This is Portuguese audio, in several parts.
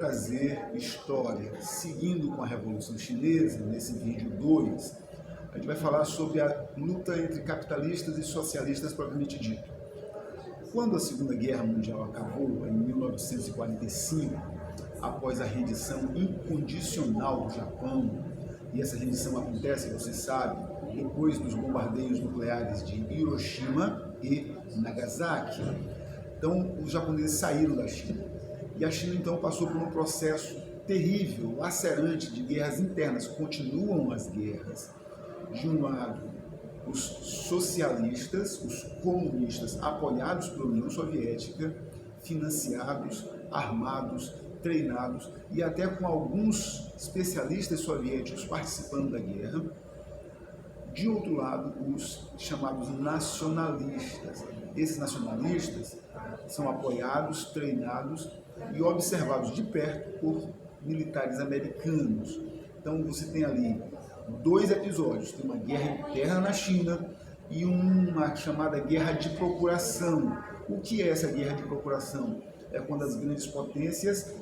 trazer história, seguindo com a Revolução Chinesa, nesse vídeo 2, a gente vai falar sobre a luta entre capitalistas e socialistas propriamente dito. Quando a Segunda Guerra Mundial acabou, em 1945, após a rendição incondicional do Japão, e essa rendição acontece, você sabe, depois dos bombardeios nucleares de Hiroshima e Nagasaki. Então, os japoneses saíram da China. E a China, então, passou por um processo terrível, lacerante de guerras internas. Continuam as guerras. De um lado, os socialistas, os comunistas, apoiados pela União Soviética, financiados, armados, treinados e até com alguns especialistas soviéticos participando da guerra. De outro lado, os chamados nacionalistas. Esses nacionalistas são apoiados, treinados e observados de perto por militares americanos. Então você tem ali dois episódios, tem uma guerra interna na China e uma chamada guerra de procuração. O que é essa guerra de procuração? É quando as grandes potências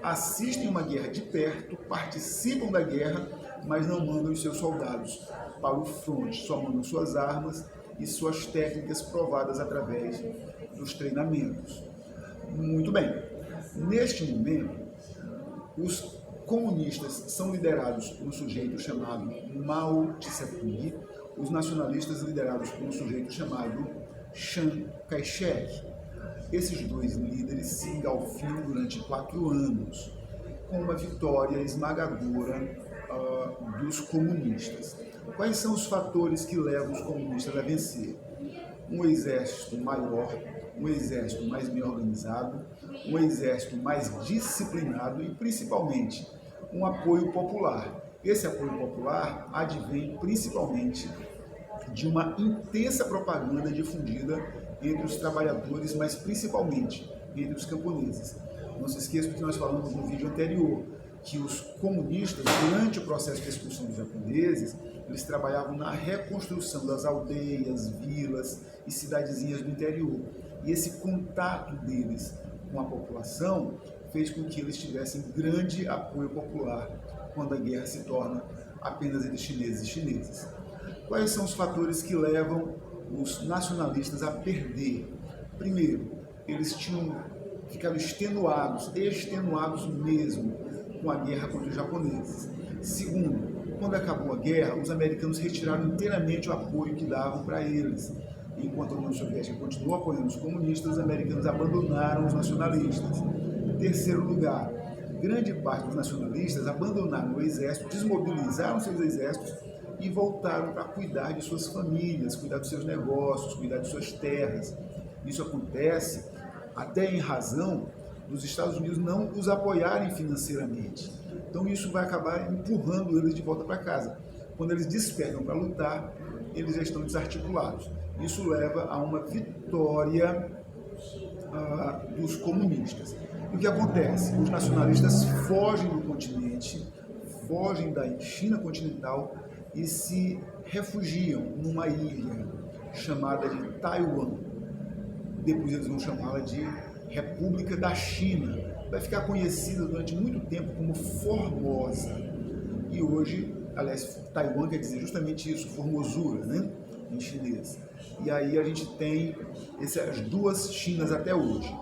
assistem uma guerra de perto, participam da guerra, mas não mandam os seus soldados para o fronte, só mandam suas armas e suas técnicas provadas através dos treinamentos. Muito bem, neste momento, os comunistas são liderados por um sujeito chamado Mao Tse-tung, os nacionalistas liderados por um sujeito chamado Chiang Kai-shek. Esses dois líderes se engalfinham durante 4 anos, com uma vitória esmagadora dos comunistas. Quais são os fatores que levam os comunistas a vencer? Um exército maior, um exército mais bem organizado, um exército mais disciplinado e, principalmente, um apoio popular. Esse apoio popular advém principalmente de uma intensa propaganda difundida entre os trabalhadores, mas principalmente entre os camponeses. Não se esqueça que nós falamos no vídeo anterior, que os comunistas, durante o processo de expulsão dos japoneses, eles trabalhavam na reconstrução das aldeias, vilas e cidadezinhas do interior. E esse contato deles com a população fez com que eles tivessem grande apoio popular quando a guerra se torna apenas entre chineses e chineses. Quais são os fatores que levam os nacionalistas a perder? Primeiro, eles tinham ficado extenuados mesmo com a guerra contra os japoneses. Segundo, quando acabou a guerra, os americanos retiraram inteiramente o apoio que davam para eles. Enquanto a União Soviética continuou apoiando os comunistas, os americanos abandonaram os nacionalistas. Em terceiro lugar, grande parte dos nacionalistas abandonaram o exército, desmobilizaram seus exércitos e voltaram para cuidar de suas famílias, cuidar dos seus negócios, cuidar de suas terras. Isso acontece até em razão dos Estados Unidos não os apoiarem financeiramente. Então isso vai acabar empurrando eles de volta para casa. Quando eles despertam para lutar, eles já estão desarticulados. Isso leva a uma vitória dos comunistas. E o que acontece? Os nacionalistas fogem do continente, fogem da China continental e se refugiam numa ilha chamada de Taiwan. Depois eles vão chamá-la de República da China. Vai ficar conhecida durante muito tempo como Formosa. E hoje, aliás, Taiwan quer dizer justamente isso, formosura, né? Em chinês. E aí a gente tem essas duas Chinas até hoje.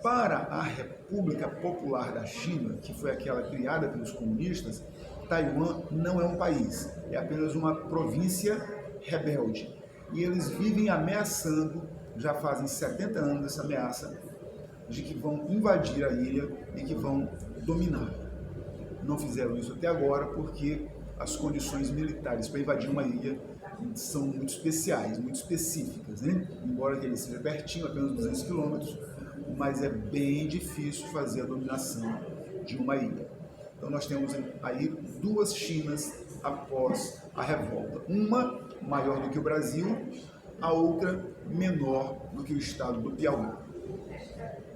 Para a República Popular da China, que foi aquela criada pelos comunistas, Taiwan não é um país, é apenas uma província rebelde. E eles vivem ameaçando, já fazem 70 anos essa ameaça, de que vão invadir a ilha e que vão dominar. Não fizeram isso até agora porque as condições militares para invadir uma ilha são muito especiais, muito específicas, né? Embora ele seja pertinho, apenas 200 quilômetros, mas é bem difícil fazer a dominação de uma ilha. Então nós temos aí duas Chinas após a revolta. Uma maior do que o Brasil, a outra menor do que o estado do Piauí.